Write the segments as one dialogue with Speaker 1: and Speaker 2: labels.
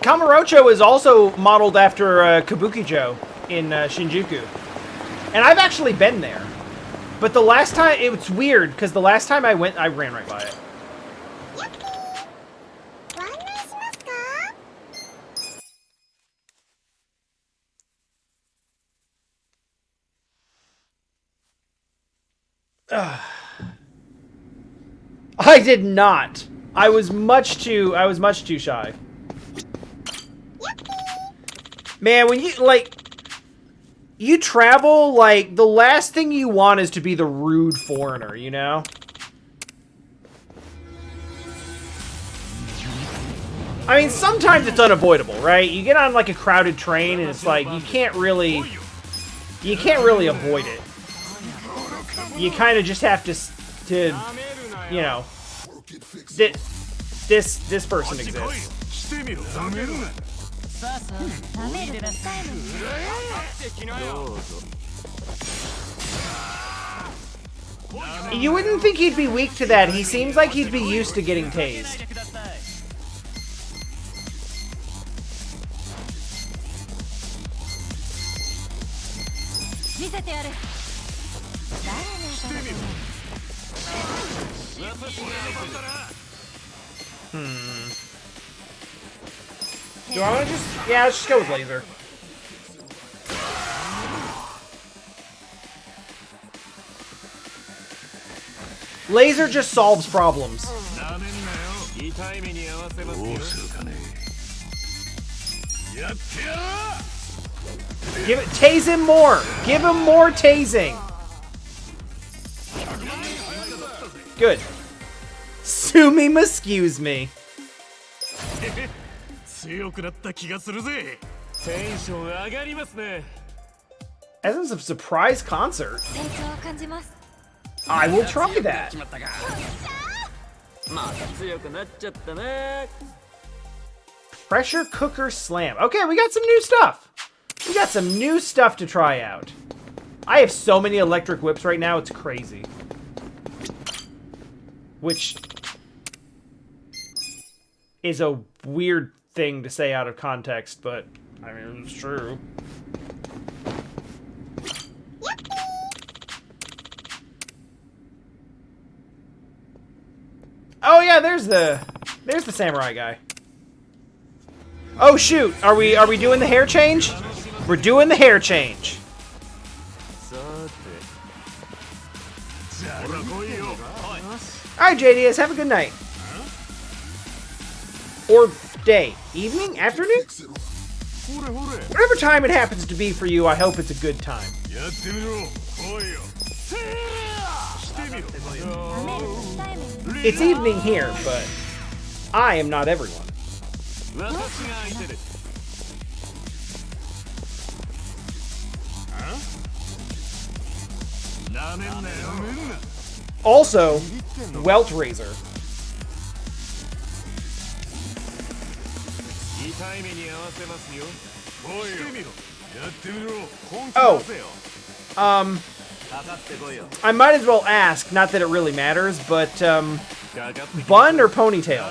Speaker 1: Kamurocho is also modeled after Kabukicho in Shinjuku. And I've actually been there. But the last time, it's weird, because the last time I went, I ran right by it. I did not. I was much too shy. Man, when you travel, like, the last thing you want is to be the rude foreigner, you know? I mean, sometimes it's unavoidable, right? You get on, like, a crowded train, and it's like, you can't really avoid it. You kind of just have to, you know, this person exists. You wouldn't think he'd be weak to that. He seems like he'd be used to getting tased. Do I want to just... Yeah, let's just go with laser. Laser just solves problems. Tase him more! Give him more tasing! Good. Sue me, excuse me. Essence of surprise concert. I will try that. Pressure cooker slam. Okay, we got some new stuff. We got some new stuff to try out. I have so many electric whips right now, it's crazy. Which is a weird thing to say out of context, but I mean, it's true. Oh yeah, there's the samurai guy. Oh shoot, are we doing the hair change? We're doing the hair change. Alright, JDS, have a good night. Or day. Evening? Afternoon? Whatever time it happens to be for you, I hope it's a good time. It's evening here, but I am not everyone. Also, Welt Razor. Oh. I might as well ask, not that it really matters, but, bun or ponytail?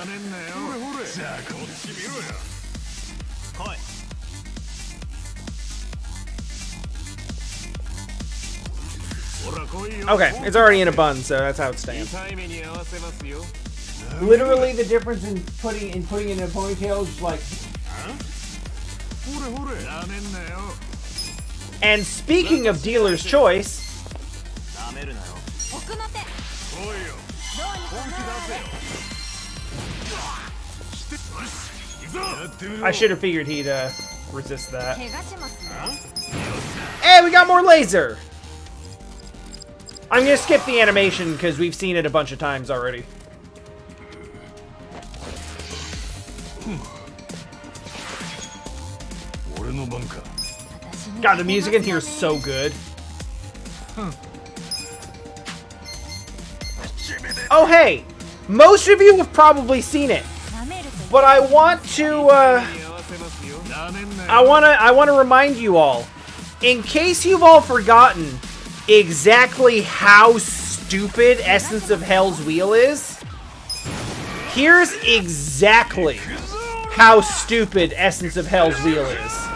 Speaker 1: Okay, it's already in a bun, so that's how it stands. Literally, the difference in putting it in a ponytail is like. And speaking of dealer's choice, I should have figured he'd resist that. Hey, we got more laser. I'm gonna skip the animation because we've seen it a bunch of times already. God, the music in here is so good. Oh, hey! Most of you have probably seen it, but I want to, I want to remind you all, in case you've all forgotten exactly how stupid Essence of Hell's Wheel is, here's exactly how stupid Essence of Hell's Wheel is.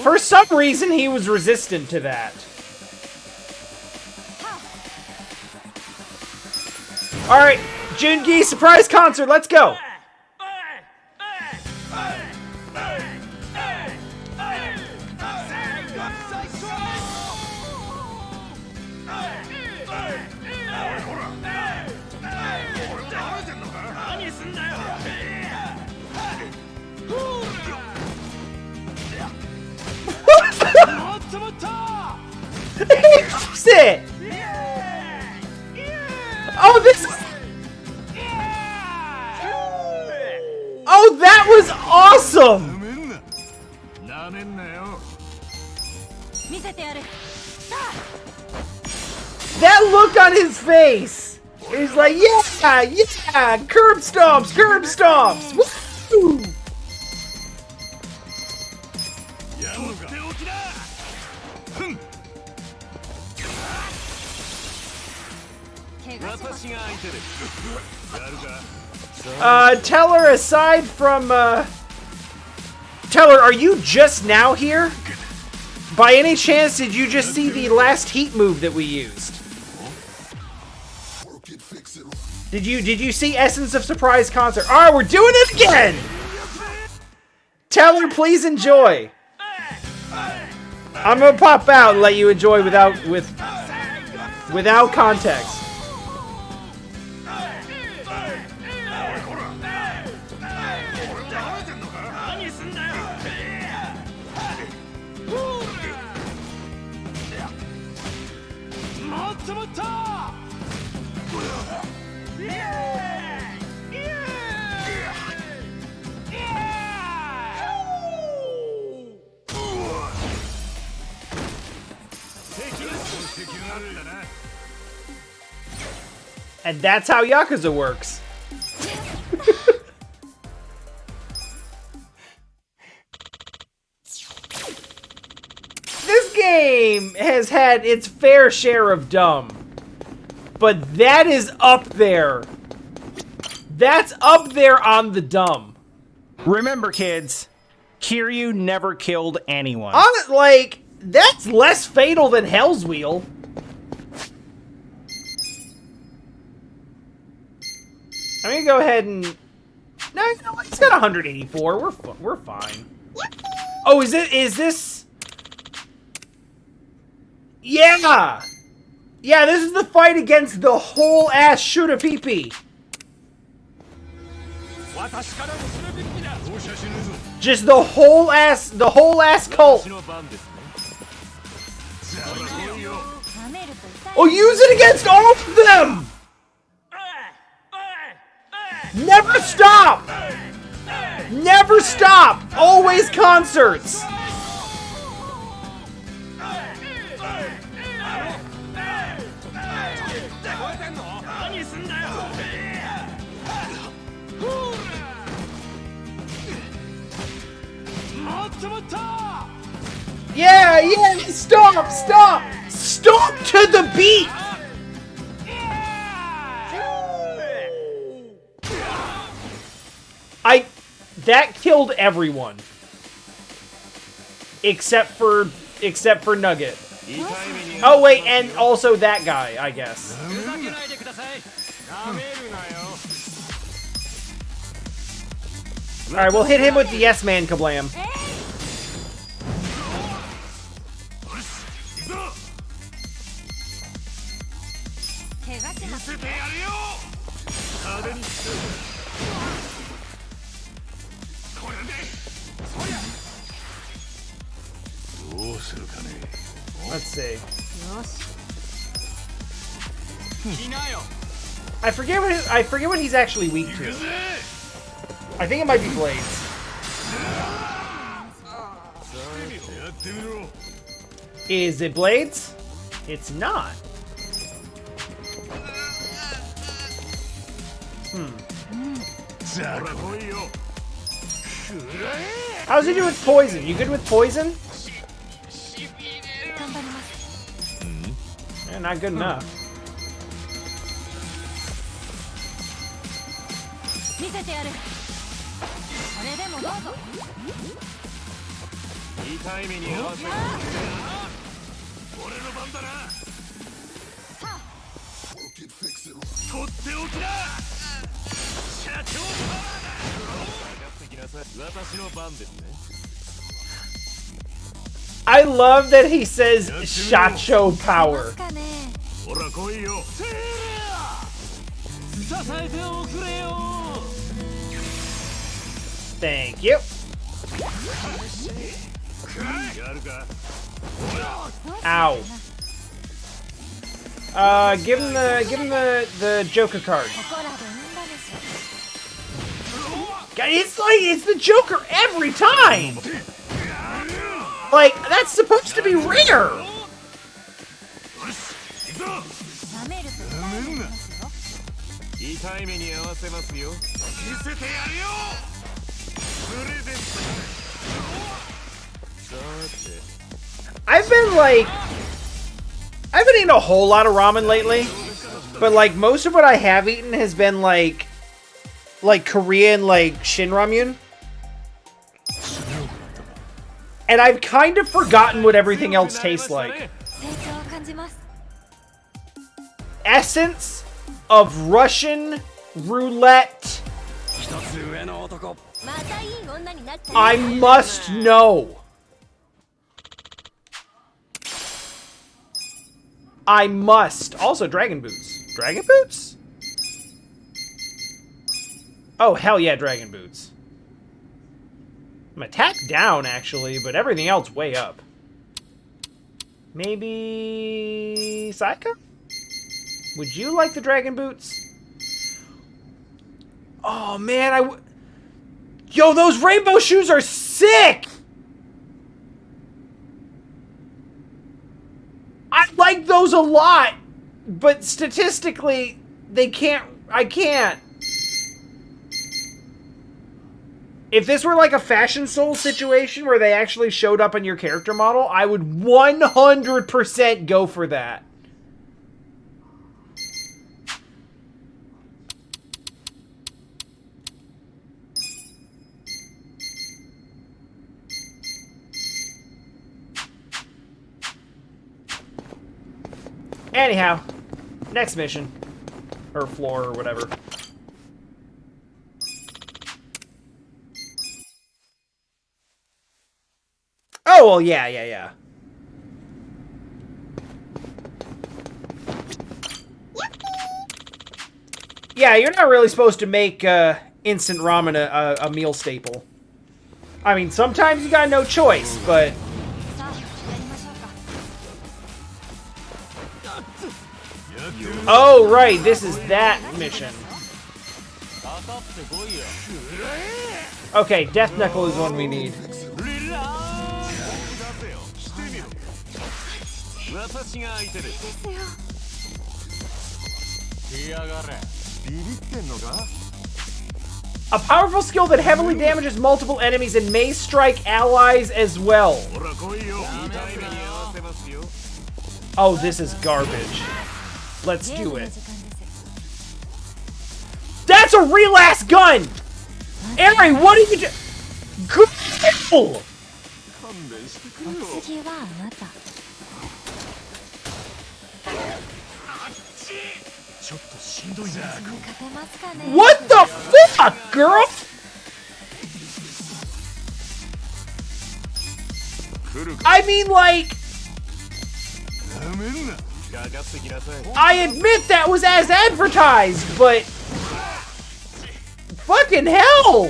Speaker 1: For some reason, he was resistant to that. Alright, Jungi, surprise concert, let's go! It. Oh, this is... Oh, that was awesome! That look on his face! He's like, yeah, yeah, curb stomps, curb stomps! Woo! Teller, aside from, Teller, are you just now here? By any chance, did you just see the last heat move that we used? Did you see Essence of Surprise Concert? Alright, we're doing it again! Teller, please enjoy. I'm gonna pop out and let you enjoy without context. And that's how Yakuza works. This game has had its fair share of dumb. But that is up there. That's up there on the dumb.
Speaker 2: Remember, kids, Kiryu never killed anyone.
Speaker 1: On it, like, that's less fatal than Hell's Wheel. I'm gonna go ahead and... No, you know what? It's got 184. We're fine. Oh, is this... Yeah! Yeah, this is the fight against the whole ass Shura Pee-Pee. Just the whole ass cult. Oh, use it against all of them! Never stop! Never stop! Always concerts! Yeah, yeah, stop, stop! Stop to the beat! That killed everyone. Except for Nugget. Oh wait, and also that guy, I guess. Alright, we'll hit him with the Yes Man Kablam. Let's see. I forget what he's actually weak to. I think it might be blades. Is it blades? It's not. How's he do with poison? You good with poison? Yeah, not good enough. I love that he says Shacho power. Thank you. Ow. Give him the Joker card. God, it's the Joker every time. Like, that's supposed to be rare. I've been eating a whole lot of ramen lately, but like most of what I have eaten has been like Korean, like Shin Ramyun. And I've kind of forgotten what everything else tastes like. Essence of Russian roulette. I must know. I must. Also, Dragon Boots. Dragon Boots? Oh, hell yeah, Dragon Boots. I'm attack down, actually, but everything else way up. Maybe... Saika? Would you like the Dragon Boots? Oh, man, Yo, those rainbow shoes are sick! I like those a lot, but statistically, I can't. If this were like a Fashion Soul situation where they actually showed up on your character model, I would 100% go for that. Anyhow, next mission. Or floor, or whatever. Oh, well, yeah. Yeah, you're not really supposed to make instant ramen a meal staple. I mean, sometimes you got no choice, but... Oh, right, this is that mission. Okay, Death Knuckle is one we need. A powerful skill that heavily damages multiple enemies and may strike allies as well. Oh, this is garbage. Let's do it. That's a real ass gun! Eri, what are you doing? Cool! What the fuck, girl? I mean, like... I admit that was as advertised, but... Fucking hell!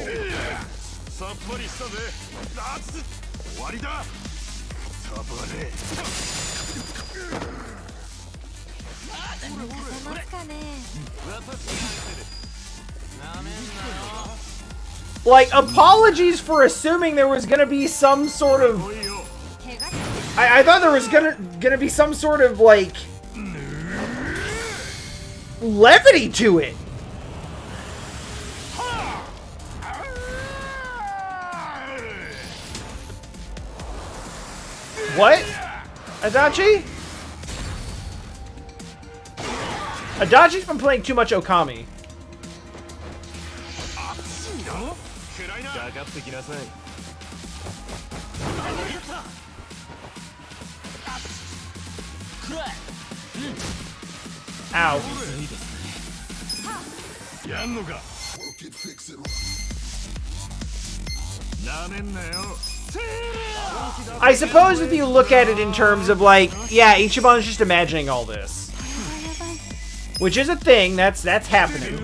Speaker 1: Like, apologies for assuming there was gonna be some sort of I thought there was gonna be some sort of, like, levity to it. What? Adachi? Adachi's been playing too much Okami. Ow. I suppose if you look at it in terms of, like, yeah, Ichiban is just imagining all this. Which is a thing, that's happening.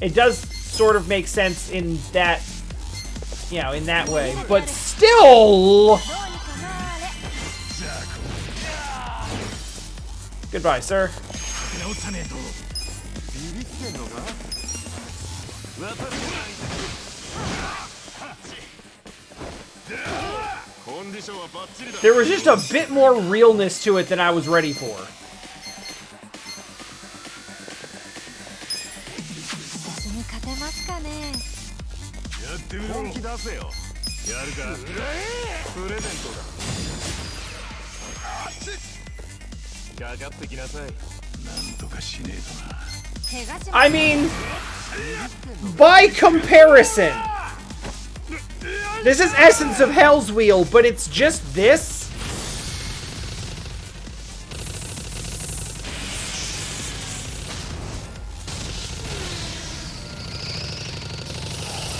Speaker 1: It does sort of make sense in that, you know, in that way. But still... Goodbye, sir. There was just a bit more realness to it than I was ready for. I mean, by comparison, this is Essence of Hell's Wheel, but it's just this?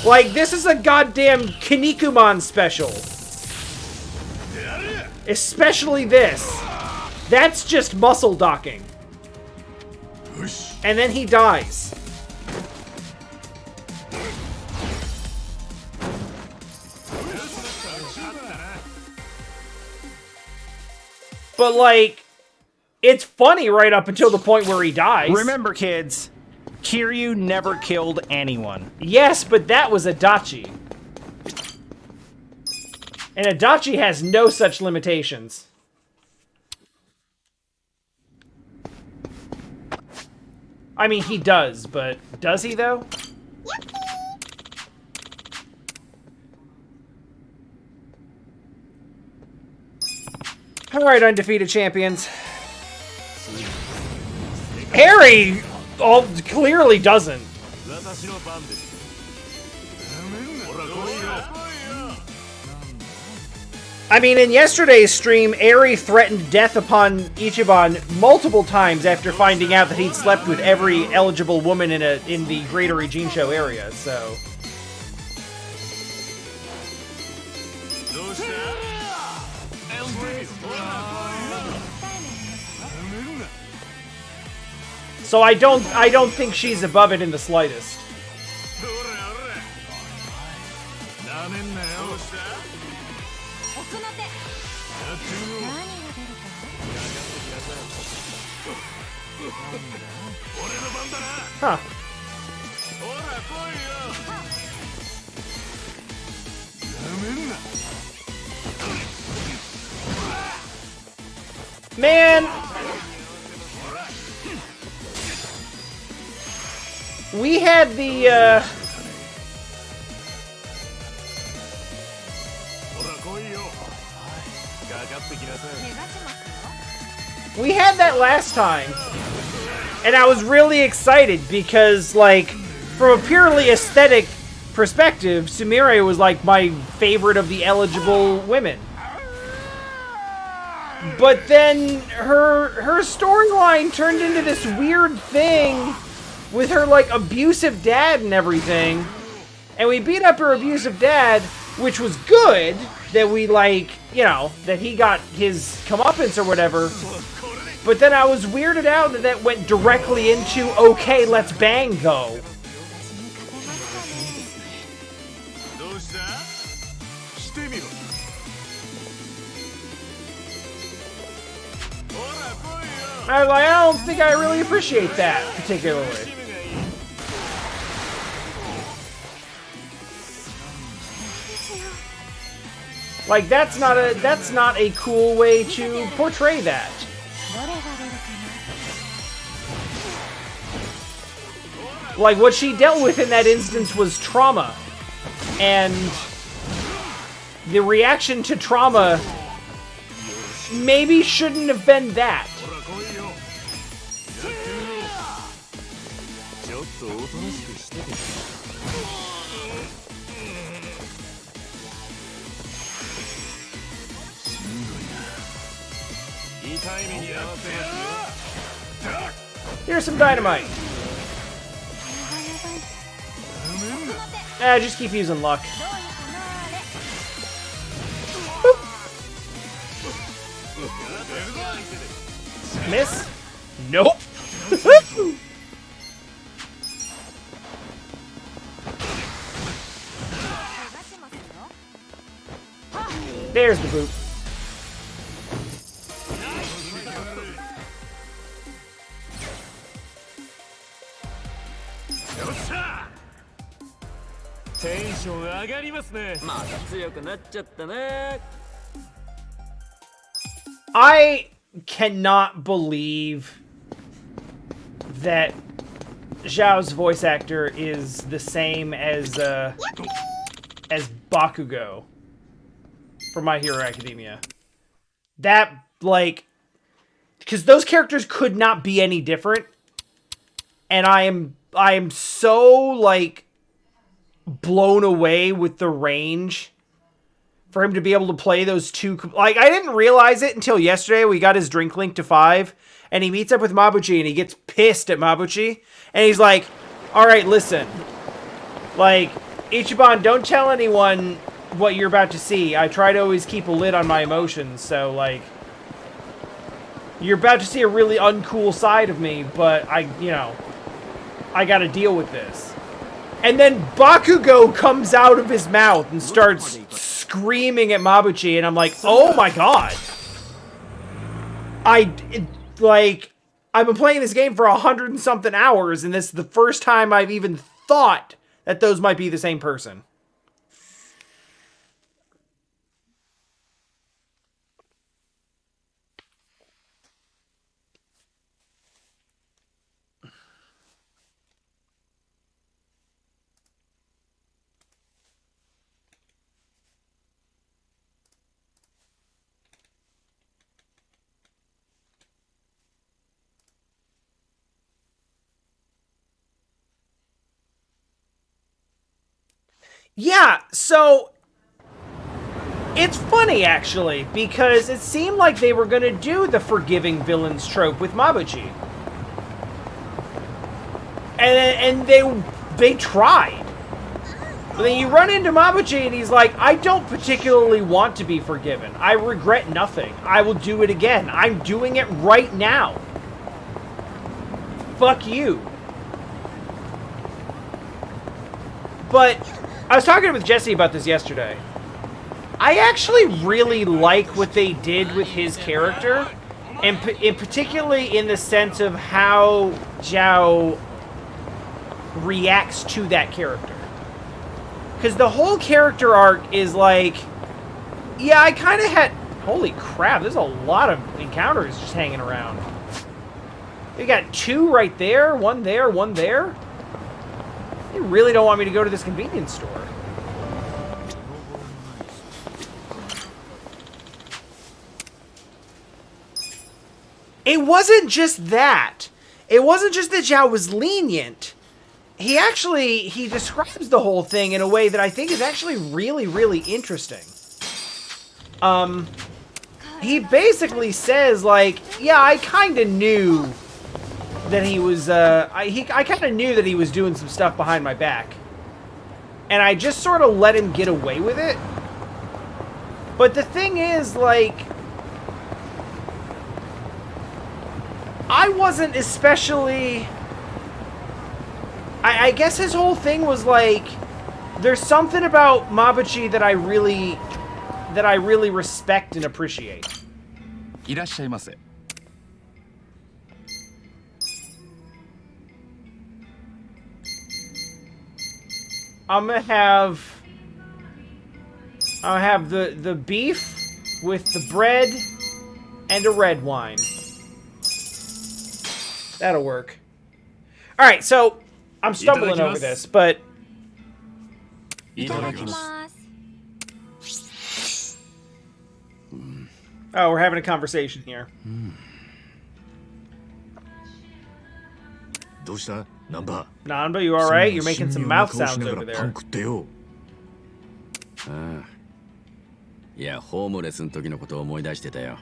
Speaker 1: Like, this is a goddamn Kinnikuman special. Especially this. That's just muscle docking. And then he dies. But, like, it's funny right up until the point where he dies.
Speaker 2: Remember, kids, Kiryu never killed anyone.
Speaker 1: Yes, but that was Adachi. And Adachi has no such limitations. I mean, he does, but does he, though? Alright, undefeated champions. Harry clearly doesn't. I mean, in yesterday's stream, Eri threatened death upon Ichiban multiple times after finding out that he'd slept with every eligible woman in the Greater Ijincho area, so... So I don't think she's above it in the slightest. Huh. Man! We had the, we had that last time. And I was really excited because, like, from a purely aesthetic perspective, Sumire was, like, my favorite of the eligible women. But then her storyline turned into this weird thing with her, like, abusive dad and everything. And we beat up her abusive dad, which was good that we, like, you know, that he got his comeuppance or whatever. But then I was weirded out that that went directly into, okay, let's bang, though. I don't think I really appreciate that, particularly. Like, that's not a cool way to portray that. Like, what she dealt with in that instance was trauma. And the reaction to trauma maybe shouldn't have been that. Here's some dynamite. Just keep using luck. Boop. Miss? Nope. There's the boot. I cannot believe that Zhao's voice actor is the same as Bakugo from My Hero Academia. That, like, because those characters could not be any different, and I am so, like, blown away with the range for him to be able to play those two. Like, I didn't realize it until yesterday. We got his drink link to 5, and he meets up with Mabuchi, and he gets pissed at Mabuchi, and he's like, all right, listen, like, Ichiban, don't tell anyone what you're about to see. I try to always keep a lid on my emotions, so, like, you're about to see a really uncool side of me, but I gotta deal with this. And then Bakugo comes out of his mouth and starts screaming at Mabuchi, and I'm like, oh my god. I've been playing this game for 100 and something hours, and this is the first time I've even thought that those might be the same person. Yeah, so it's funny, actually, because it seemed like they were going to do the forgiving villains trope with Mabuchi. And they tried. But then you run into Mabuchi and he's like, I don't particularly want to be forgiven. I regret nothing. I will do it again. I'm doing it right now. Fuck you. But I was talking with Jesse about this yesterday. I actually really like what they did with his character, and particularly in the sense of how Zhao reacts to that character. Because the whole character arc is like, yeah, I kind of had... Holy crap, there's a lot of encounters just hanging around. We got 2 right there, 1 there, 1 there. You really don't want me to go to this convenience store. It wasn't just that. It wasn't just that Zhao was lenient. He describes the whole thing in a way that I think is actually really, really interesting. He basically says, like, yeah, I kind of knew that he was, I kind of knew that he was doing some stuff behind my back. And I just sort of let him get away with it. But the thing is, like, I wasn't especially... I guess his whole thing was like, there's something about Mabuchi that I really respect and appreciate. I'm gonna have I'll have the beef with the bread and a red wine. That'll work. All right, so I'm stumbling over this, but oh, we're having a conversation here. Nanba, you all right? You're making some mouth sounds over there.
Speaker 3: いや、ホームレスの時のことを思い出してたよ。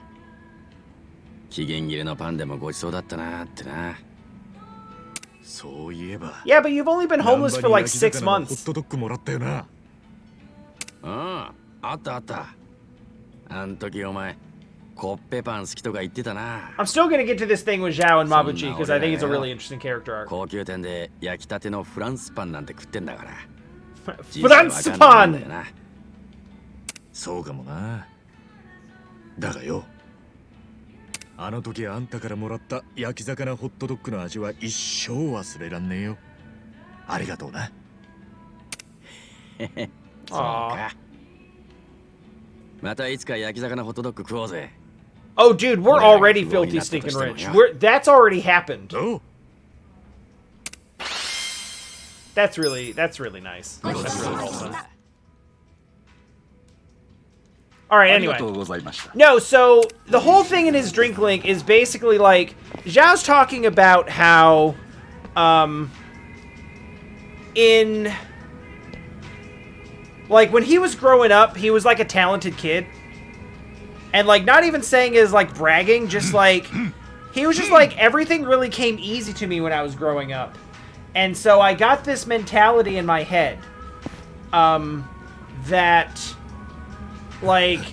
Speaker 3: 期限切れのパンでもごちそうだったなってな。そういえば。
Speaker 1: Yeah, but you've only been homeless for like 6 months.
Speaker 3: ホットドッグもらったよな。あったあった。あん時お前、コッペパン好きとか言ってたな。
Speaker 1: I'm still gonna get to this thing with Zhao and Mabuchi because I think it's a really interesting character arc.
Speaker 3: 高級店で焼きたてのフランスパンなんて食ってんだから。
Speaker 1: フランスパン。
Speaker 3: そうかもな。だがよ、あの時あんたからもらった焼き魚ホットドッグの味は一生忘れらんねえよ。ありがとうな。そうか。またいつか焼き魚ホットドッグ食おうぜ。
Speaker 1: Oh, dude, we're already filthy stinking rich. That's already happened.
Speaker 3: Oh.
Speaker 1: That's really nice. That's really wholesome. All right, anyway. No, so the whole thing in his drink link is basically like Zhao's talking about how in like when he was growing up, he was like a talented kid. And like not even saying is like bragging, just like he was just like everything really came easy to me when I was growing up. And so I got this mentality in my head that like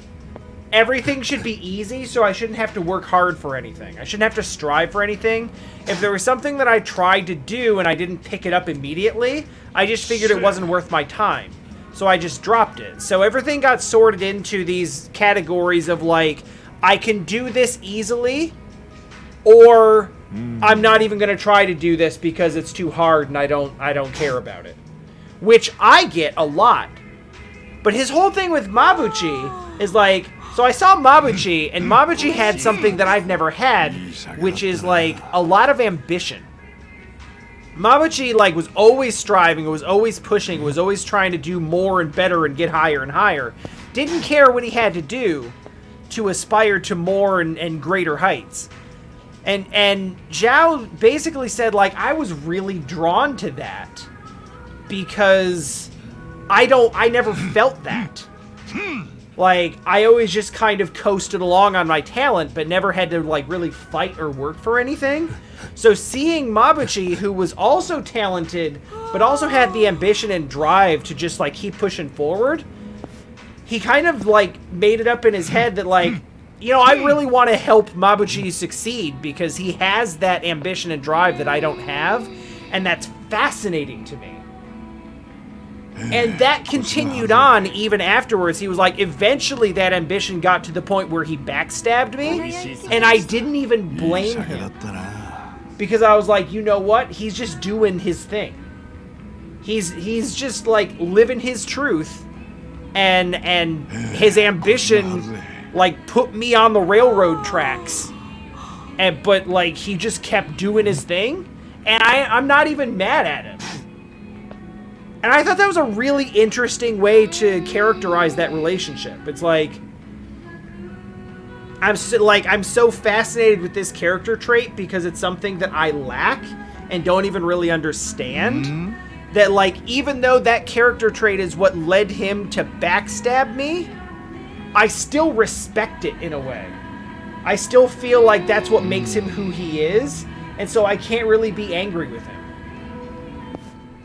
Speaker 1: everything should be easy, so I shouldn't have to work hard for anything. I shouldn't have to strive for anything. If there was something that I tried to do and I didn't pick it up immediately, I just figured it wasn't worth my time. So I just dropped it. So everything got sorted into these categories of like, I can do this easily, or I'm not even going to try to do this because it's too hard and I don't care about it. Which I get a lot. But his whole thing with Mabuchi is like, so I saw Mabuchi, and Mabuchi had something that I've never had, which is like a lot of ambition. Mabuchi like was always striving, was always pushing, was always trying to do more and better and get higher and higher. Didn't care what he had to do to aspire to more and greater heights. And Zhao basically said like I was really drawn to that because I never felt that. Like, I always just kind of coasted along on my talent, but never had to, like, really fight or work for anything. So seeing Mabuchi, who was also talented, but also had the ambition and drive to just, like, keep pushing forward, he kind of, like, made it up in his head that, like, you know, I really want to help Mabuchi succeed because he has that ambition and drive that I don't have, and that's fascinating to me. And that continued on even afterwards. He was like, eventually that ambition got to the point where he backstabbed me, and I didn't even blame him. Because I was like, you know what? He's just doing his thing. He's just like living his truth, and his ambition like put me on the railroad tracks. But like he just kept doing his thing, and I'm not even mad at him. And I thought that was a really interesting way to characterize that relationship. It's like I'm so fascinated with this character trait because it's something that I lack and don't even really understand. That like even though that character trait is what led him to backstab me, I still respect it in a way. I still feel like that's what makes him who he is, and so I can't really be angry with him.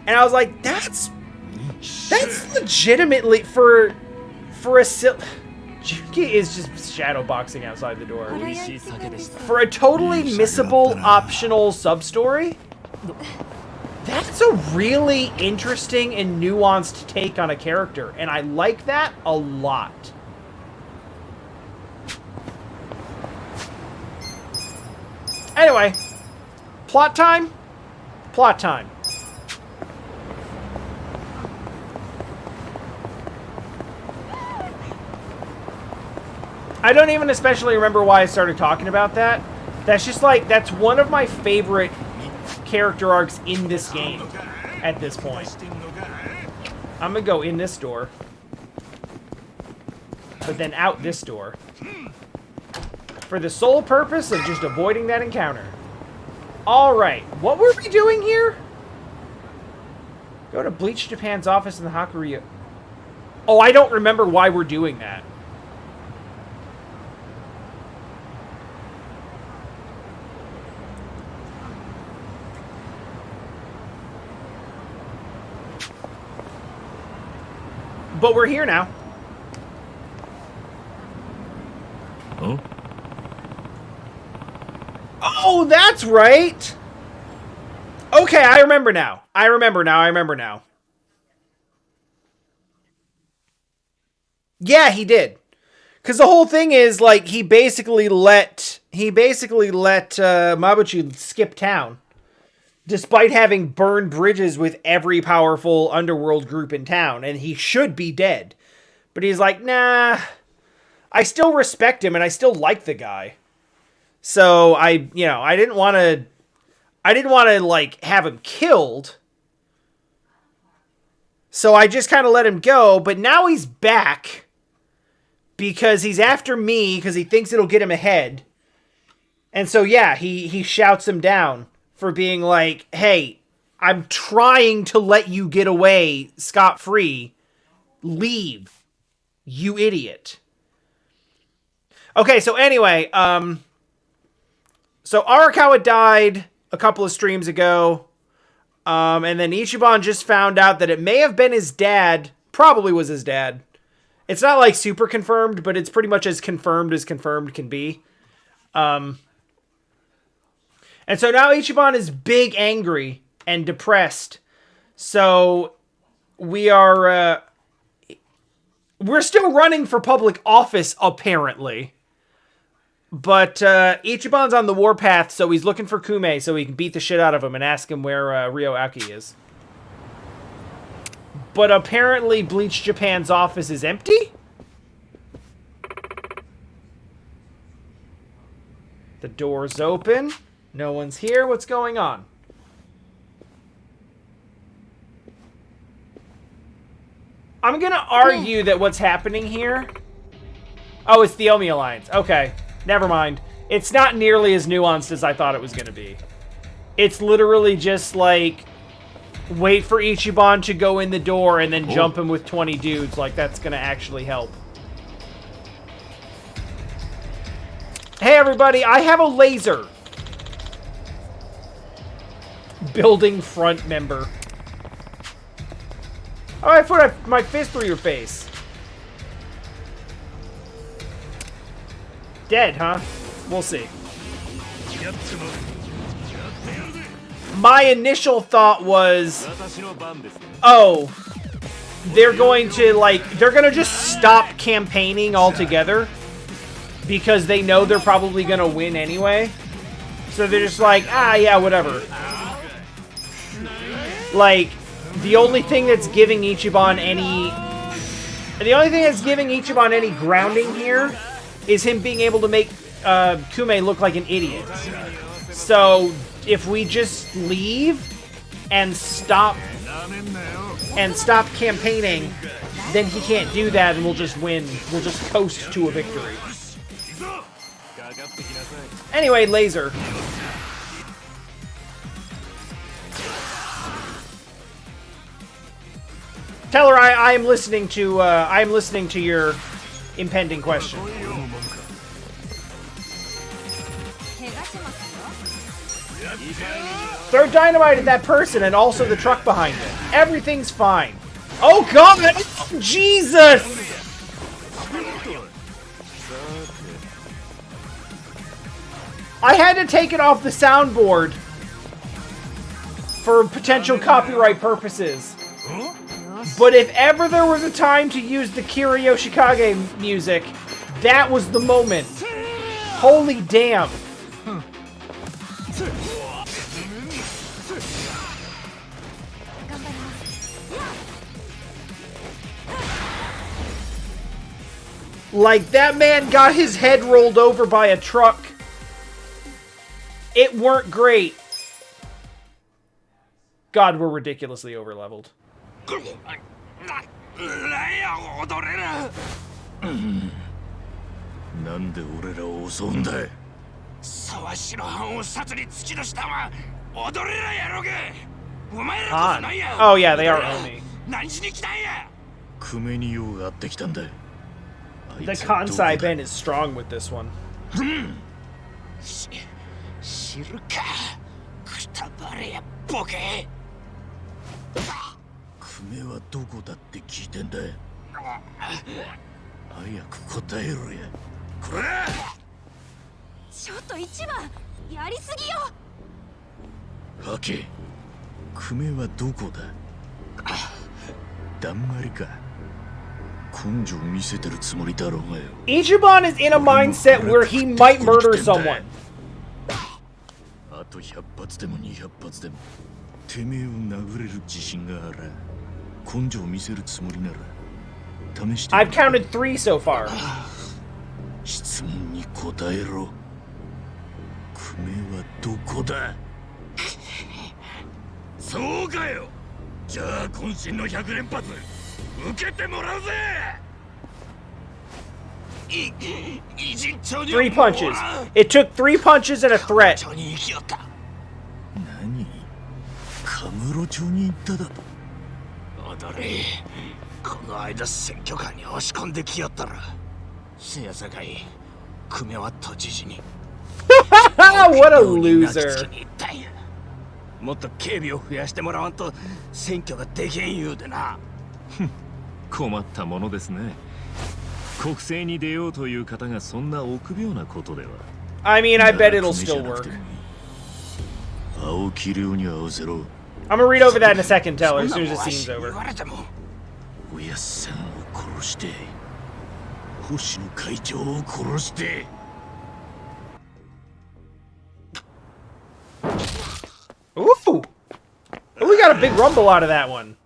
Speaker 1: And I was like, that's legitimately for a Juki is just shadow boxing outside the door. For a totally missable optional sub-story, that's a really interesting and nuanced take on a character, and I like that a lot. Anyway, plot time? Plot time. I don't even especially remember why I started talking about that. That's just like, that's one of my favorite character arcs in this game at this point. I'm gonna go in this door. But then out this door. For the sole purpose of just avoiding that encounter. Alright, what were we doing here? Go to Bleach Japan's office in the Hakuryou. Oh, I don't remember why we're doing that. But we're here now.
Speaker 3: Huh?
Speaker 1: Oh, that's right! Okay, I remember now. I remember now. Yeah, he did. Because the whole thing is, like, he basically let Mabuchi skip town. Despite having burned bridges with every powerful underworld group in town. And he should be dead. But he's like, nah, I still respect him and I still like the guy. So I didn't want to, like, have him killed. So I just kind of let him go. But now he's back. Because he's after me, because he thinks it'll get him ahead. And so, yeah, he shouts him down for being like, hey, I'm trying to let you get away scot-free. Leave, you idiot. Okay, so anyway, so Arakawa died a couple of streams ago. And then Ichiban just found out that it may have been his dad. Probably was his dad. It's not like super confirmed, but it's pretty much as confirmed can be. And so now Ichiban is big angry and depressed. So we're still running for public office, apparently. But Ichiban's on the warpath, so he's looking for Kume so he can beat the shit out of him and ask him where Ryo Aoki is. But apparently Bleach Japan's office is empty? The door's open. No one's here. What's going on? I'm gonna argue that what's happening here... Oh, it's the Omi Alliance. Okay. Never mind. It's not nearly as nuanced as I thought it was gonna be. It's literally just like... Wait for Ichiban to go in the door and then jump him with 20 dudes. Like, that's gonna actually help. Hey, everybody, I have a laser. Building front member. Oh, I put my fist through your face. Dead, huh? We'll see. My initial thought was, oh, they're going to just stop campaigning altogether because they know they're probably going to win anyway. So they're just like, ah, yeah, whatever. Like, the only thing that's giving Ichiban any grounding here is him being able to make Kume look like an idiot. So if we just leave and stop campaigning, then he can't do that and we'll just win. We'll just coast to a victory. Anyway, laser. Tell her I am listening to your impending question. Throw dynamite at that person and also the truck behind it. Everything's fine. Oh God! Jesus! I had to take it off the soundboard for potential copyright purposes. But if ever there was a time to use the Kira Yoshikage music, that was the moment. Holy damn. Like, that man got his head rolled over by a truck. It weren't great. God, we're ridiculously overleveled.
Speaker 3: なんで俺らを襲うんだい。
Speaker 4: 沢城藩を殺に突き出したんは踊れらやろげ。お前らこそなんや。
Speaker 1: Oh yeah, they are Oni.
Speaker 4: 何しに来たんや。
Speaker 3: クメニ用があってきたんだ。
Speaker 1: The Kansai Ben is strong with this one.
Speaker 4: 知るか。くたばれやボケ。
Speaker 3: クメはどこだって聞いてんだ。早く答えろや。これ。
Speaker 5: ちょっと一番やりすぎよ。
Speaker 3: ハケ。クメはどこだ。だんまりか。根性見せてるつもりだろうがよ。
Speaker 1: Ichiban is in a mindset where he might murder someone.
Speaker 3: あと100発でも200発でもてめえを殴れる自信があら根性見せるつもりなら試して。
Speaker 1: I've counted 3 so far.
Speaker 3: 質問に答えろ。クメはどこだ。そうかよ。じゃあ渾身の100連発受けてもらうぜ。
Speaker 1: 3 punches. It took 3 punches and a threat.
Speaker 3: 何？カムロ町に行っただと。
Speaker 4: 踊れ。この間選挙カーに押し込んできよったら。せやさかい、クメは都知事に。
Speaker 1: What a loser.
Speaker 4: もっと警備を増やしてもらわんと選挙ができん言うでな。
Speaker 3: 困ったものですね。国政に出ようという方がそんな臆病なことでは。
Speaker 1: I mean, I bet it'll still work.
Speaker 3: 青木亮に合わせろ。
Speaker 1: I'm gonna read over that in a second, Teller, as soon as the scene's over.
Speaker 3: おやっさんを殺して星野会長を殺して。
Speaker 1: Ooh! We got a big rumble out of that one.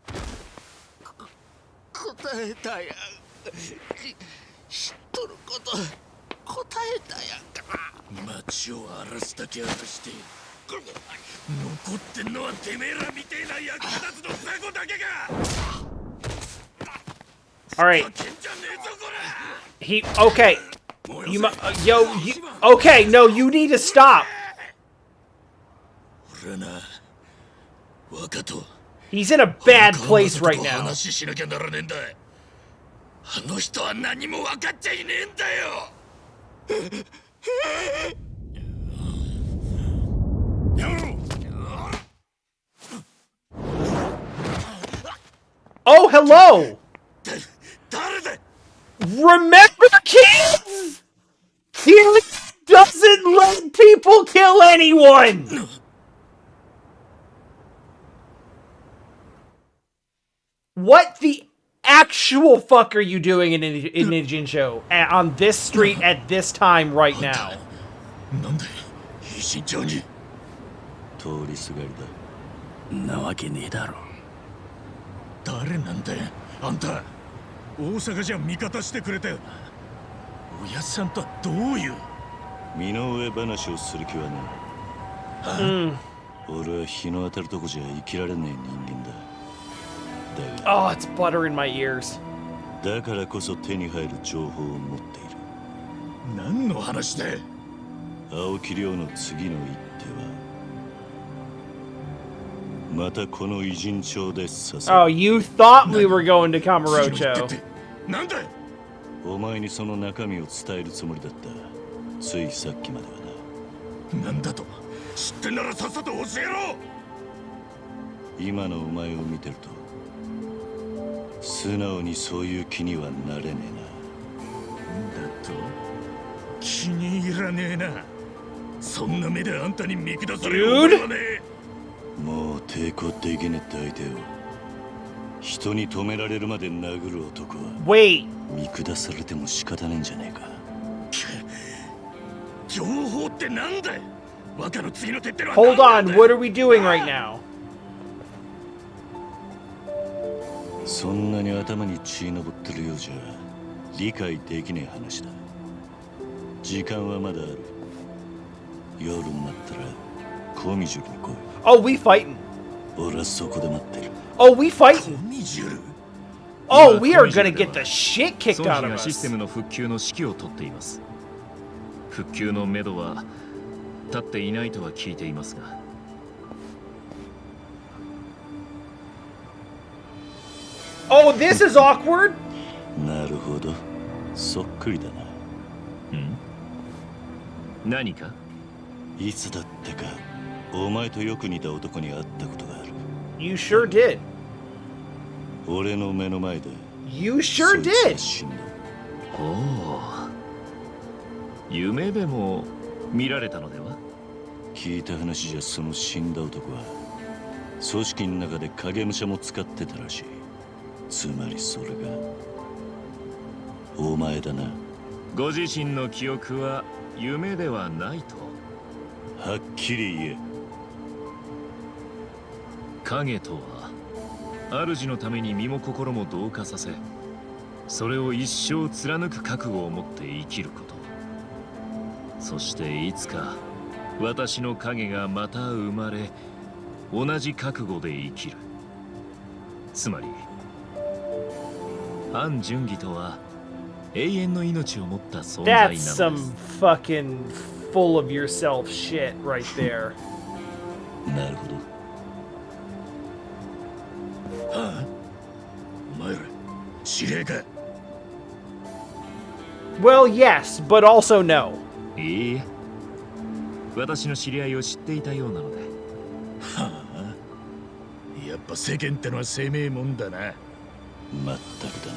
Speaker 4: 答えたや。知っとること答えたやんか。
Speaker 3: 街を荒らすだけ荒らして残ってんのはてめえらみてえな役立つの雑魚だけか。
Speaker 1: All right.
Speaker 3: 叫んじゃねえぞこら。
Speaker 1: He okay. You okay? No, you need to stop.
Speaker 3: 俺はな、若と
Speaker 1: He's in a bad place right
Speaker 3: と
Speaker 1: now.
Speaker 3: 話しなきゃならねえんだ。あの人は何も分かっちゃいねえんだよ。
Speaker 1: Oh, hello.
Speaker 3: 誰だ。
Speaker 1: Remember, kids? He doesn't let people kill anyone. What the actual fuck are you doing in Nijincho on this street at this time right now?
Speaker 3: なんで非慎重に。通りすがりだ。
Speaker 4: なわけねえだろ。
Speaker 3: 誰なんだよあんた。大阪じゃ味方してくれたよな。おやっさんとはどういう身の上話をする気はねえ。俺は日の当たるとこじゃ生きられねえ人間だ。
Speaker 1: Oh, it's butter in my ears.
Speaker 3: だからこそ手に入る情報を持っている。何の話だ。青木亮の次の一手はまたこの偉人町でさせ。
Speaker 1: Oh, you thought we were going to Kamurocho.
Speaker 3: なんだ。お前にその中身を伝えるつもりだった。ついさっきまではな。なんだと。知ってんならさっさと教えろ。今のお前を見てると素直にそういう気にはなれねえな。なんだと。気に入らねえな。そんな目であんたに見下される俺はねえ。もう抵抗できねえって相手を人に止められるまで殴る男は
Speaker 1: Wait.
Speaker 3: 見下されても仕方ねえんじゃねえか。情報ってなんだ。若の次の手ってのは
Speaker 1: Hold on, what are we doing right now?
Speaker 3: そんなに頭に血のぼってるようじゃ
Speaker 6: 理解できねえ話だ。時間はまだある。夜になったらコミジュルに来い。
Speaker 1: Oh, we fighting.
Speaker 6: 俺はそこで待ってる。
Speaker 1: Oh, we fighting.
Speaker 3: ミジュル
Speaker 1: Oh, we are gonna get the shit kicked
Speaker 7: ソン
Speaker 1: out
Speaker 7: ヒ
Speaker 1: of
Speaker 7: がシステ
Speaker 1: us.
Speaker 7: ムの復旧の指揮を執っています。復旧のめどは立っていないとは聞いていますが。
Speaker 1: Oh, this is awkward.
Speaker 6: なるほど。そっくりだな。
Speaker 7: 何か？
Speaker 6: いつだってか、お前とよく似た男に会ったことがある。
Speaker 1: You sure did.
Speaker 6: 俺の目の前で。
Speaker 1: You sure
Speaker 6: そいつは
Speaker 1: did.
Speaker 6: 死んだ。
Speaker 7: おお。夢でも見られたのでは？
Speaker 6: 聞いた話じゃその死んだ男は組織の中で影武者も使ってたらしい。つまりそれがお前だな。
Speaker 7: ご自身の記憶は夢ではないと。
Speaker 6: はっきり言え。
Speaker 7: 影とは主のために身も心も同化させ、それを一生貫く覚悟を持って生きること。そしていつか私の影がまた生まれ、同じ覚悟で生きる。つまり反純義とは永遠の命を持った存在なので
Speaker 1: That's
Speaker 7: す。
Speaker 1: some fucking full of yourself shit right there.
Speaker 6: なるほど。
Speaker 3: はあ、お前ら知り合いか。
Speaker 1: Well, yes, but also no.
Speaker 7: いいえ、私の知り合いを知っていたようなので。
Speaker 3: はあ、やっぱ世間ってのは生命もんだな。
Speaker 6: まったくだ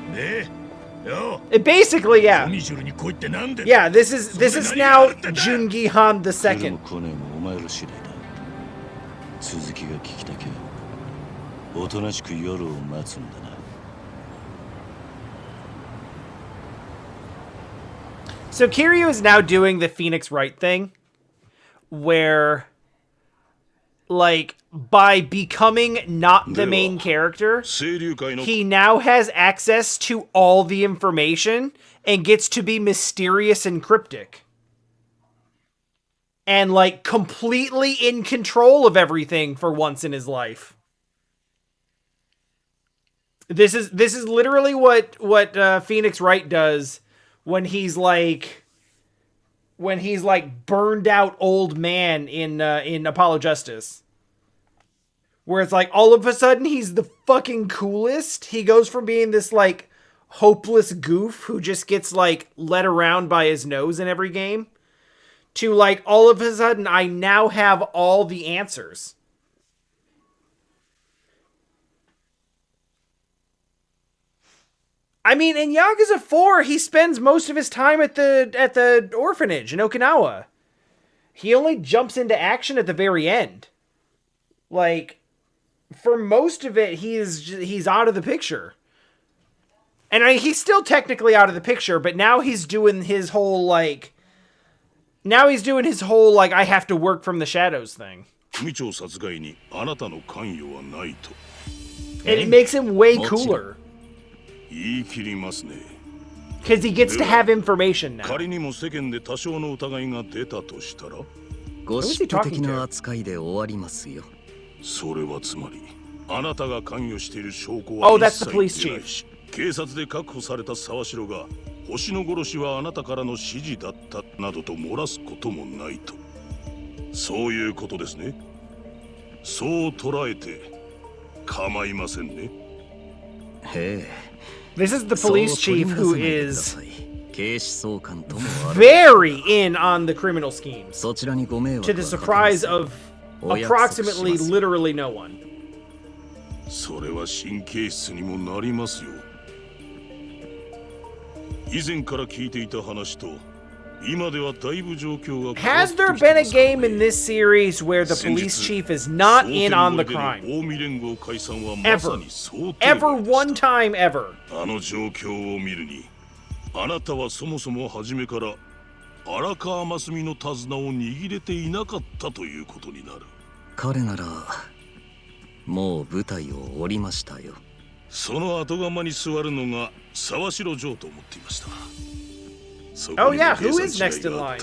Speaker 6: な。
Speaker 3: でよ、
Speaker 1: Basically,
Speaker 3: コ
Speaker 1: yeah.
Speaker 3: ミジュルに来いってなんで。
Speaker 1: Yeah, this is now Jungi Han
Speaker 6: それ
Speaker 1: II.
Speaker 6: も来ねえもお前ら次第だ。続きが聞きたけ。おとなしく夜を待つんだな。
Speaker 1: So Kiryu is now doing the Phoenix Wright thing, where, like, by becoming not the main character,
Speaker 4: 清流会の
Speaker 1: he now has access to all the information and gets to be mysterious and cryptic. And, like, completely in control of everything for once in his life. This is literally what Phoenix Wright does when he's like burned out old man in Apollo Justice, where it's like all of a sudden he's the fucking coolest. He goes from being this like hopeless goof who just gets like led around by his nose in every game to like all of a sudden I now have all the answers. I mean, in Yakuza 4, he spends most of his time at the orphanage in Okinawa. He only jumps into action at the very end. Like, for most of it, he's out of the picture. And I mean, he's still technically out of the picture, but now he's doing his whole, like... Now he's doing his whole, like, I have to work from the shadows thing.
Speaker 4: 組長殺害にあなたの関与はないと
Speaker 1: And it makes him way cooler.
Speaker 4: 言い切りますね。
Speaker 1: Because he gets to have information now.
Speaker 4: 仮にも世間で多少の疑いが出たとしたら、
Speaker 8: ゴシップ的な扱いで終わりますよ。
Speaker 4: それはつまりあなたが関与している証拠は
Speaker 1: Oh,
Speaker 4: 一
Speaker 1: that's the
Speaker 4: 切
Speaker 1: police
Speaker 4: 出ないし、警察で確保された沢城が星の殺しはあなたからの指示だったなどと漏らすこともないと。そういうことですね。そう捉えて構いませんね。
Speaker 8: へえ。
Speaker 1: This is the police chief who is
Speaker 8: 警視総監ともある。
Speaker 1: very in on the criminal schemes,
Speaker 8: そちらにご迷惑
Speaker 1: to the surprise of approximately literally no one.
Speaker 4: それは神経質にもなりますよ。以前から聞いていた話と今ではだいぶ状況が変わっ
Speaker 1: Has
Speaker 4: てきて
Speaker 1: there
Speaker 4: ます
Speaker 1: been
Speaker 4: ね
Speaker 1: a game in this series where the police chief is not in on the crime?
Speaker 4: 近江連合解散はまさに想定
Speaker 1: Ever
Speaker 4: 外でした
Speaker 1: one time ever.
Speaker 4: あの状況を見るにあなたはそもそも初めから荒川真澄の手綱を握れていなかったということになる。
Speaker 8: 彼ならもう舞台を降りましたよ。
Speaker 4: その後釜に座るのが沢城城と思っていました。
Speaker 1: Oh yeah, who is next in line?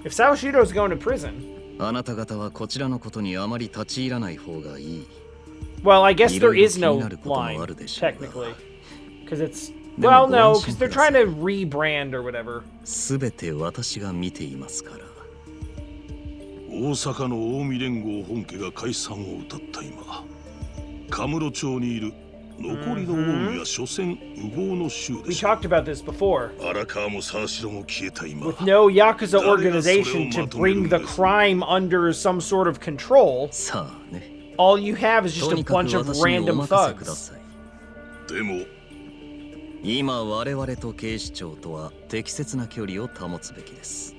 Speaker 1: If Sawashiro's going to prison.
Speaker 8: あなた方はこちらのことにあまり立ち入らない方がいい。
Speaker 1: Well, I guess there is no line, technically. Because it's... Well, no, because they're trying to rebrand or whatever.
Speaker 8: すべて私が見ていますから。
Speaker 4: 大阪の近江連合本家が解散を謳った今、カムロ町にいる残りの近江は所詮烏合の衆で
Speaker 1: We
Speaker 4: しょう。
Speaker 1: talked about this before.
Speaker 4: 荒川も沢城も消えた今、
Speaker 1: With no Yakuza organization to bring the crime under some sort of control,
Speaker 8: さあね。
Speaker 1: all you have is just
Speaker 8: と
Speaker 1: a
Speaker 8: にかく
Speaker 1: bunch of
Speaker 8: 私にお
Speaker 1: random
Speaker 8: 任せくだ
Speaker 1: thugs.
Speaker 8: さい。
Speaker 4: でも
Speaker 8: 今我々と警視庁とは適切な距離を保つべきです。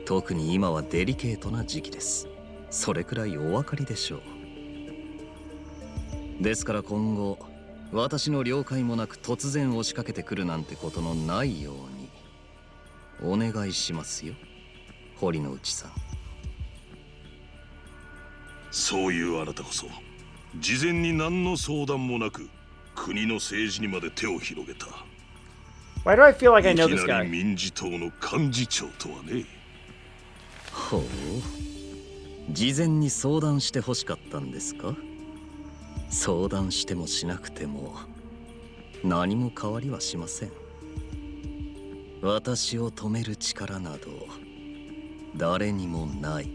Speaker 8: 特に今はデリケートな時期です。それくらいお分かりでしょう。ですから今後私の了解もなく突然押しかけてくるなんてことのないようにお願いしますよ、堀之内さん。
Speaker 4: そういうあなたこそ事前に何の相談もなく国の政治にまで手を広げた。
Speaker 1: Why do I feel like I
Speaker 4: い
Speaker 1: know
Speaker 4: き
Speaker 1: this
Speaker 4: なり
Speaker 1: guy?
Speaker 4: 民事党の幹事長とはね。
Speaker 8: ほう、事前に相談してほしかったんですか？相談してもしなくても何も変わりはしません。私を止める力など誰にもない。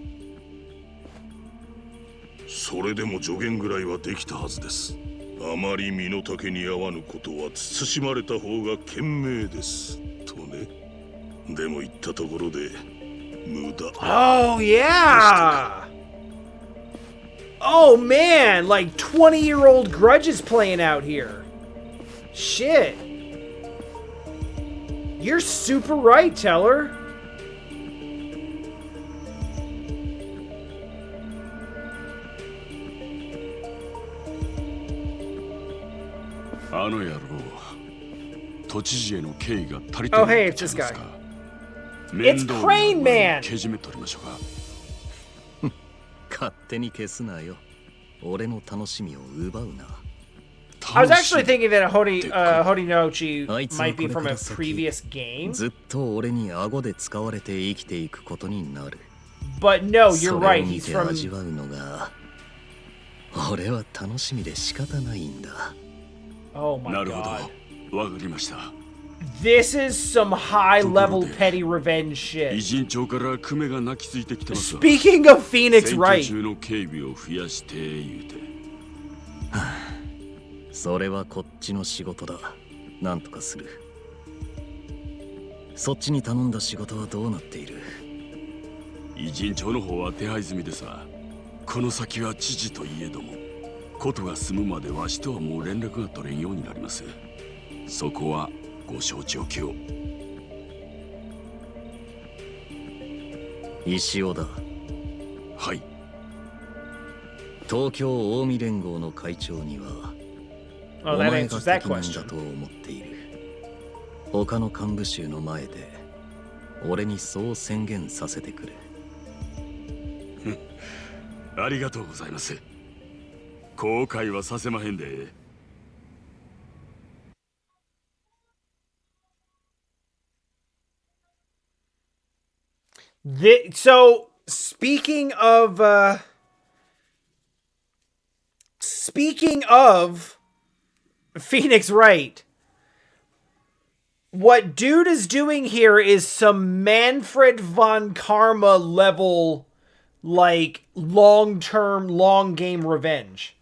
Speaker 4: それでも助言ぐらいはできたはずです。あまり身の丈に合わぬことは慎まれた方が賢明ですとね。でも言ったところで無駄。
Speaker 1: Oh, yeah! Oh, man! Like 20-year-old grudges playing out here. Shit. You're super right, Teller.
Speaker 9: あの野郎、都知事への敬意が足りて
Speaker 1: Oh,
Speaker 9: ない
Speaker 1: hey,
Speaker 9: ん
Speaker 1: it's
Speaker 9: ちゃ
Speaker 1: this
Speaker 9: います
Speaker 1: guy.
Speaker 9: か。
Speaker 1: It's
Speaker 9: 面倒
Speaker 1: Crane
Speaker 9: な
Speaker 1: Man!
Speaker 9: けじめ取りましょうか。
Speaker 8: 勝手に消すなよ。俺の楽しみを奪うな。
Speaker 1: I was actually thinking that Horinouchi might be from a previous game.
Speaker 8: ずっと俺に顎で使われて生きていくことになる。
Speaker 1: But no, you're
Speaker 8: それを
Speaker 1: right.
Speaker 8: 見
Speaker 1: He's
Speaker 8: て
Speaker 1: from...
Speaker 8: 味わうのが俺は楽しみで仕方ないんだ。
Speaker 1: Oh my
Speaker 9: なるほ
Speaker 1: god.
Speaker 9: ど、わかりました。
Speaker 1: This is some high-level petty revenge
Speaker 9: 偉
Speaker 1: shit.
Speaker 9: 人長からクメが泣きついてきてますわ。
Speaker 1: Speaking of Phoenix
Speaker 9: 選挙
Speaker 1: Wright,
Speaker 9: 中の警備を増やして言うて。
Speaker 8: それはこっちの仕事だ。なんとかする。そっちに頼んだ仕事はどうなっている？
Speaker 9: 偉人長の方は手配済みですわ。この先は知事といえども、ことが済むまでわしとはもう連絡が取れんようになります。そこはご承知おきを。
Speaker 8: 石尾だ。
Speaker 9: はい。
Speaker 8: 東京近江連合の会長には
Speaker 1: oh,
Speaker 8: お
Speaker 1: that
Speaker 8: 前が
Speaker 1: answers that
Speaker 8: 適任だ
Speaker 1: question.
Speaker 8: と思っている。他の幹部衆の前で俺にそう宣言させてくれ。
Speaker 9: ありがとうございます。後悔はさせまへんで。
Speaker 1: So, speaking of Phoenix Wright, what dude is doing here is some Manfred von Karma level, like, long-term, long-game revenge.